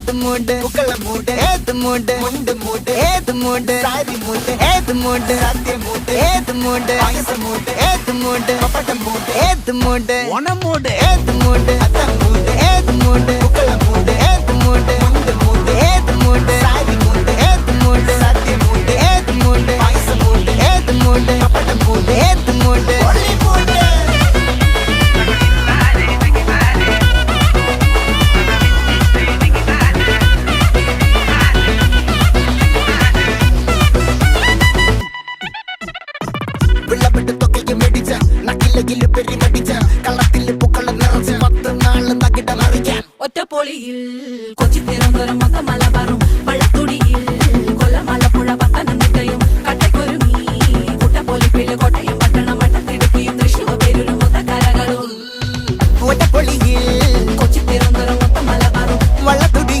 ഏത് മൂട് പുക്കള മൂട് ഏത് മൂട് മുണ്ട് മൂട് ഏത് മൂട് സാരി മൂട് ഏത് മൂട് സദ്യ മൂട് ഏത് മൂട് പായസ മൂട് ഏത് മൂട് പപ്പടം മൂട് ഏത് മൂട് ഓണം മൂട് ഏത് മൂട് അത്തം മൂട് ഏത് മൂട് പുക്കള മൂട് ഏത് മൂട് മുണ്ട് മൂട് ഏത് മൂട് സാരി മൂട് ഏത് മൂട് സദ്യ മൂട് ഏത് മൂട് പായസ മൂട് ഏത് മൂട് പപ്പടം മൂട് ഏത് മൂട് ഒളി മൂട് വിളവെട്ട് തൊക്കയും മേടിച്ച നക്കിലകില് പെരുമടിച്ച കള്ളത്തില് പൂക്കള നിറച്ച് 10 നാള് തകിട മറിക്കാൻ ഒറ്റപ്പൊളിയിൽ കൊച്ചി തിരുവനന്തപുരം മൊത്തമല